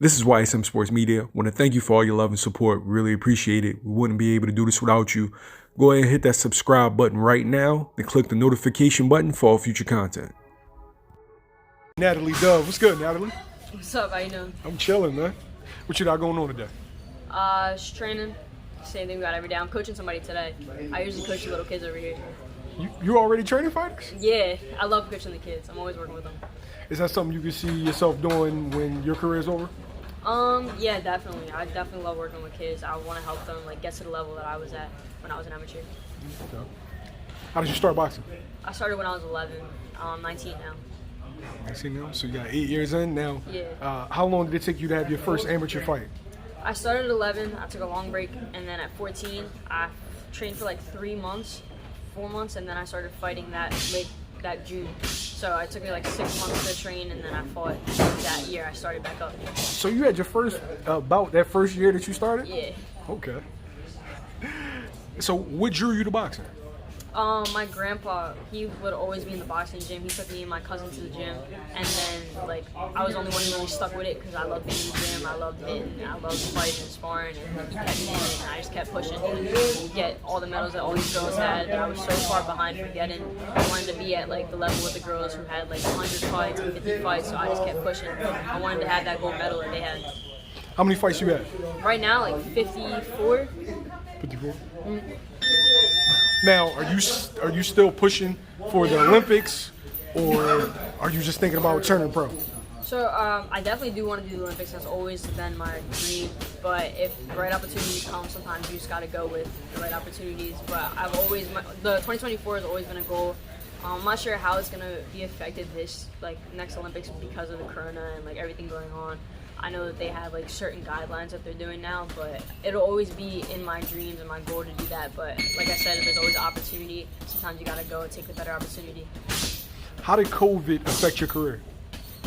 This is YSM Sports Media. Want to thank you for all your love and support. Really appreciate it. We wouldn't be able to do this without you. Go ahead and hit that subscribe button right now and click the notification button for all future content. Natalie Dove. What's good, Natalie? What's up? How you doing? I'm chilling, man. What you got going on today? Just training. Same thing we got every day. I'm coaching somebody today. I usually coach the little kids over here. You already training fighters? Yeah, I love coaching the kids. I'm always working with them. Is that something you can see yourself doing when your career is over? Yeah, definitely. I definitely love working with kids. I want to help them get to the level that I was at when I was an amateur. Okay. How did you start boxing? I started when I was 11. I'm 19 now. 19 now? So you got 8 years in now. Yeah. How long did it take you to have your first amateur fight? I started at 11. I took a long break, and then at 14, I trained for 3 months, 4 months, and then I started fighting that June. So it took me 6 months to train, and then I fought that year. I started back up. So you had your first bout that first year that you started? Yeah. Okay. So what drew you to boxing? My grandpa, he would always be in the boxing gym. He took me and my cousin to the gym, and then I was the only one who really stuck with it because I loved being in the gym. I loved hitting, I loved fighting and sparring, and he kept me in it, and I just kept pushing to get all the medals that all these girls had. I was so far behind for getting. I wanted to be at the level with the girls who had 100 fights and 50 fights, so I just kept pushing. I wanted to have that gold medal that they had. How many fights you had? Right now, 54. 54. Now, are you still pushing for the Olympics, or are you just thinking about turning pro? So I definitely do want to do the Olympics. That's always been my dream. But if the right opportunities come, sometimes you just got to go with the right opportunities. But the 2024 has always been a goal. I'm not sure how it's gonna be affected this next Olympics because of the corona and everything going on. I know that they have certain guidelines that they're doing now, but it'll always be in my dreams and my goal to do that. But like I said, there's always an opportunity. Sometimes you gotta go and take the better opportunity. How did COVID affect your career?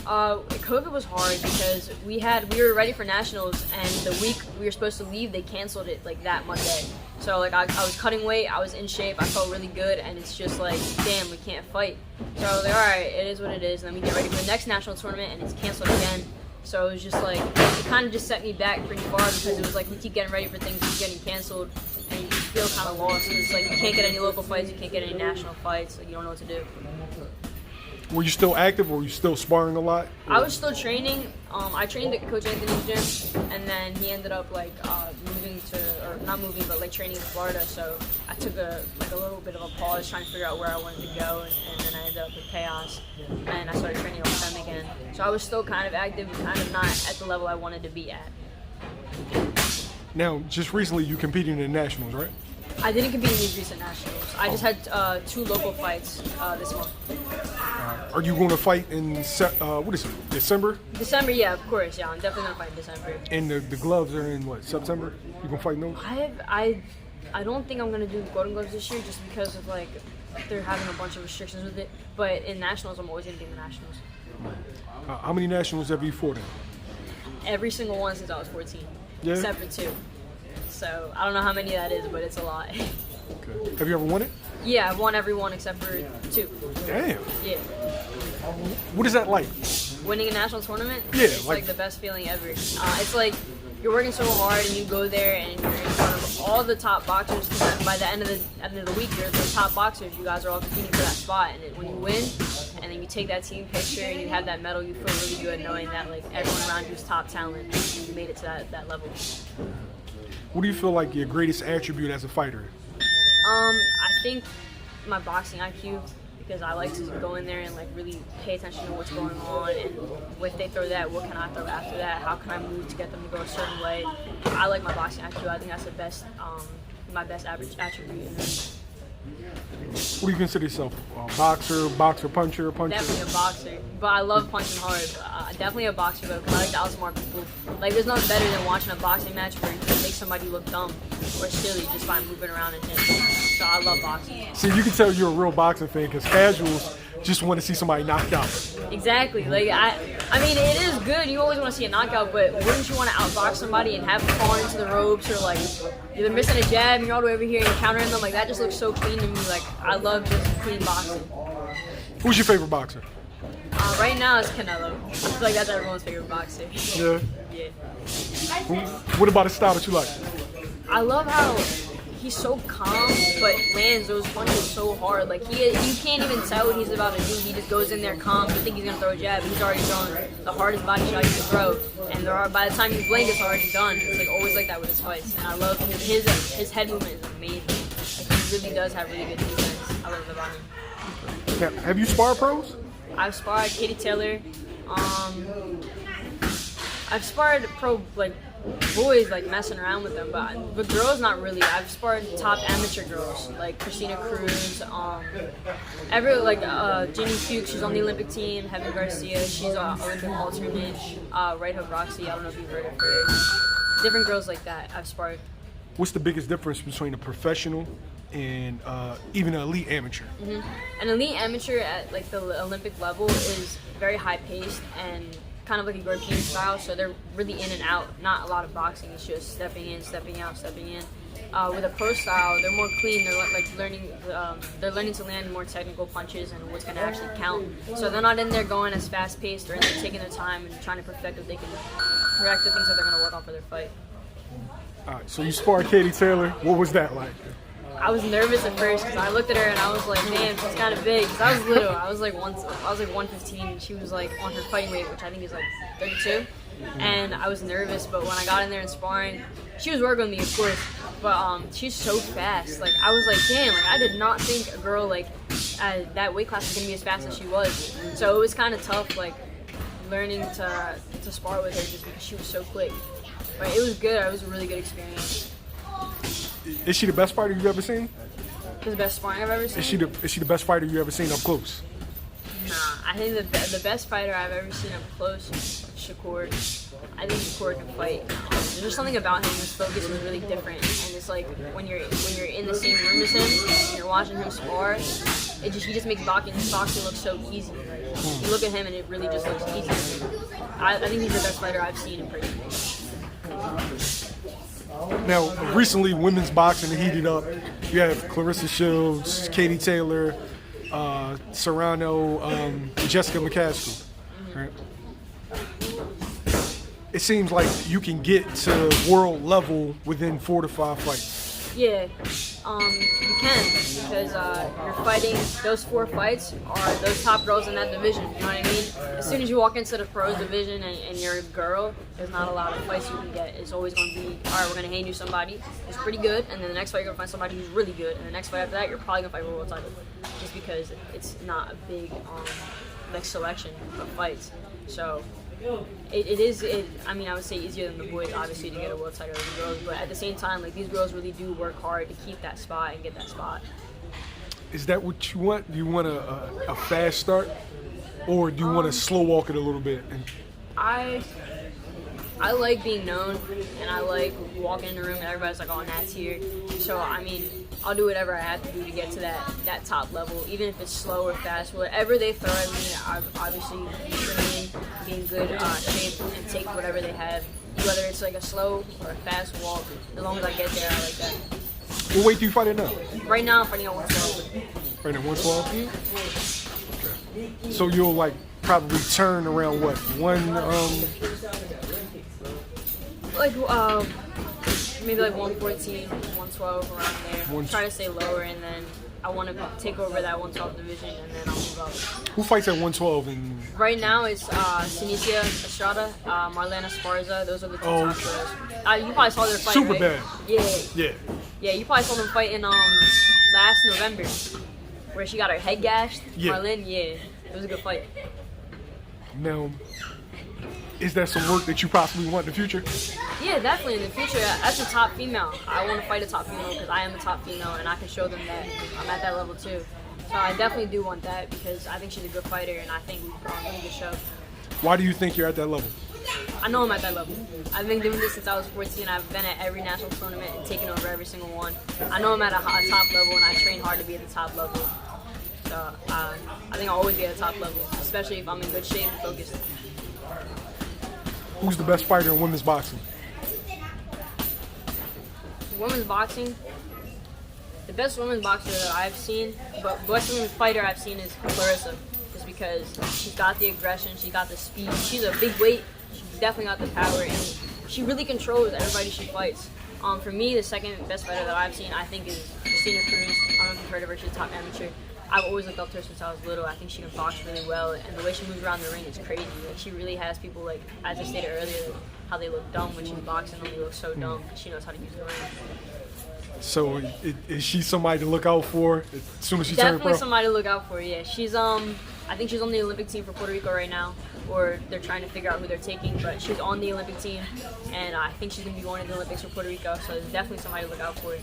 COVID was hard because we were ready for nationals, and the week we were supposed to leave, they canceled it that Monday. So I was cutting weight, I was in shape, I felt really good, and it's just damn, we can't fight. So I was all right, it is what it is. And then we get ready for the next national tournament, and it's canceled again. So it was just it kind of just set me back pretty far because it was we keep getting ready for things, keep getting canceled, and you just feel kind of lost. And it's you can't get any local fights, you can't get any national fights, you don't know what to do. Were you still active, or were you still sparring a lot? I was still training. I trained at Coach Anthony's gym, and then he ended up training in Florida. So I took a little bit of a pause, trying to figure out where I wanted to go, and then I ended up with Chaos, and I started training with them again. So I was still kind of active, but kind of not at the level I wanted to be at. Now, just recently, you competed in the nationals, right? I didn't compete in these recent nationals. I just had 2 local fights this month. Are you going to fight in December? December, yeah, of course. Yeah, I'm definitely gonna fight in December. And the gloves are in September? You gonna fight those? I don't think I'm gonna do Golden Gloves this year just because of they're having a bunch of restrictions with it. But in nationals, I'm always gonna be in the nationals. How many nationals have you fought in? Every single one since I was 14, yeah. Except for 2. So I don't know how many that is, but it's a lot. Okay. Have you ever won it? Yeah, I've won every one except for 2. Damn. Yeah. What is that like? Winning a national tournament? Yeah. It's the best feeling ever. It's you're working so hard and you go there and you're in front of all the top boxers. By the end of the week, you're the top boxers. You guys are all competing for that spot. And when you win, and then you take that team picture and you have that medal, you feel really good knowing that everyone around you is top talent and you made it to that level. What do you feel like your greatest attribute as a fighter? I think my boxing IQ, because I like to go in there and really pay attention to what's going on, and if they throw that, what can I throw after that? How can I move to get them to go a certain way? I like my boxing IQ. I think that's the best, my best average attribute. What do you consider yourself? Boxer, puncher? Definitely a boxer, but I love punching hard. Definitely a boxer though, because I like to outsmart people. There's nothing better than watching a boxing match where you can make somebody look dumb or silly just by moving around and hitting. So I love boxing. See, you can tell you're a real boxing fan because casuals just want to see somebody knocked out. Exactly. I mean, it is good. You always want to see a knockout, but wouldn't you want to outbox somebody and have them fall into the ropes, or they're missing a jab and you're all the way over here and you're countering them? That just looks so clean to me. I love just clean boxing. Who's your favorite boxer? Right now it's Canelo. I feel like that's everyone's favorite boxer. Yeah. Yeah. What about his style that you like? I love how he's so calm, but lands those punches so hard. Like you can't even tell what he's about to do. He just goes in there calm. You think he's gonna throw a jab, he's already throwing the hardest body shot you can throw. And by the time you blink, it's already done. It's like always like that with his fights. And I love his head movement is amazing. Like he really does have really good defense. I love it about him. Now, have you sparred pros? I've sparred Katie Taylor. I've sparred pro like boys like messing around with them, but girls not really. I've sparred top amateur girls like Christina Cruz, Ginny Fuchs, she's on the Olympic team. Heaven Garcia, she's an Olympic alternate. Right Hook Roxy, I don't know if you've heard of her. Different girls like that I've sparred. What's the biggest difference between a professional and even an elite amateur? An elite amateur at like the Olympic level is very high paced and kind of like a European style, so they're really in and out. Not a lot of boxing. It's just stepping in, stepping out, stepping in. With a pro style, they're more clean. They're like learning. They're learning to land more technical punches and what's going to actually count. So they're not in there going as fast paced. They're in there taking their time and trying to perfect what they can, correct the things that they're going to work on for their fight. All right, so you sparred Katie Taylor. What was that like? I was nervous at first because I looked at her and I was like, "Damn, she's kind of big." Because I was little. I was like 115, and she was like on her fighting weight, which I think is like 32. And I was nervous, but when I got in there and sparring, she was working with me, of course. But she's so fast. Like I was like, "Damn!" Like I did not think a girl like at that weight class was gonna be as fast as she was. So it was kind of tough, like learning to spar with her just because she was so quick. But it was good. It was a really good experience. Is she the best fighter you've ever seen? It was the best sparring I've ever seen. Is she the best fighter you've ever seen up close? Nah, I think the best fighter I've ever seen up close is Shakur. I think Shakur can fight. There's just something about him. His focus is really different, and it's like when you're in the same room as him and you're watching him spar, he just makes boxing look so easy. You look at him and it really just looks easy. I think he's the best fighter I've seen in person. Now, recently, women's boxing heated up. You have Clarissa Shields, Katie Taylor, Serrano, Jessica McCaskill. Right? It seems like you can get to world level within 4 to 5 fights. Yeah, you can, because you're fighting, those 4 fights are those top girls in that division, you know what I mean? As soon as you walk into the pros division and you're a girl, there's not a lot of fights you can get. It's always going to be, all right, we're going to hand you somebody who's pretty good, and then the next fight you're going to find somebody who's really good, and the next fight after that, you're probably going to fight for a world title, just because it's not a big selection of fights. So I would say easier than the boys, obviously, to get a world title than the girls, but at the same time, like, these girls really do work hard to keep that spot and get that spot. Is that what you want? Do you want a fast start, or do you want to slow walk it a little bit? I like being known, and I like walking in the room and everybody's like, "Oh, Nat's here." So I'll do whatever I have to do to get to that top level, even if it's slow or fast. Whatever they throw at me, I obviously train, be in good shape, and take whatever they have. Whether it's like a slow or a fast walk, as long as I get there, I like that. What weight do you fight at now? Right now, I'm fighting at 112. Right at 112? Okay. So you'll probably turn around what? Maybe 114, 112, around there. Try to stay lower, and then I want to take over that 112 division, and then I'll move up. Who fights at 112? Right now, it's Sinicia Estrada, Marlena Sparza. Those are the two top girls. You probably saw their fight, Super right? bad. Yeah, you probably saw them fight in last November, where she got her head gashed. Yeah. Marlene, it was a good fight. Now, is that some work that you possibly want in the future? Yeah, definitely in the future. As a top female, I want to fight a top female because I am a top female and I can show them that I'm at that level too. So I definitely do want that because I think she's a good fighter and I think we put on a good show. Why do you think you're at that level? I know I'm at that level. I've been doing this since I was 14. I've been at every national tournament and taken over every single one. I know I'm at a top level and I train hard to be at the top level. So I think I'll always be at the top level, especially if I'm in good shape and focused. Who's the best fighter in women's boxing? Women's boxing, the best women's boxer that I've seen, but best women's fighter I've seen is Clarissa, just because she's got the aggression, she's got the speed. She's a big weight, she's definitely got the power, and she really controls everybody she fights. For me, the second best fighter that I've seen, I think, is Christina Cruz. I don't know if you've heard of her. She's a top amateur. I've always looked up to her since I was little. I think she can box really well, and the way she moves around the ring is crazy. Like, she really has people, like, as I stated earlier, like, how they look dumb when she's boxing, and they look so dumb because she knows how to use the ring. So is she somebody to look out for as soon as she turns pro? Definitely somebody to look out for. Yeah, she's I think she's on the Olympic team for Puerto Rico right now, or they're trying to figure out who they're taking. But she's on the Olympic team, and I think she's gonna be going to the Olympics for Puerto Rico. So there's definitely somebody to look out for.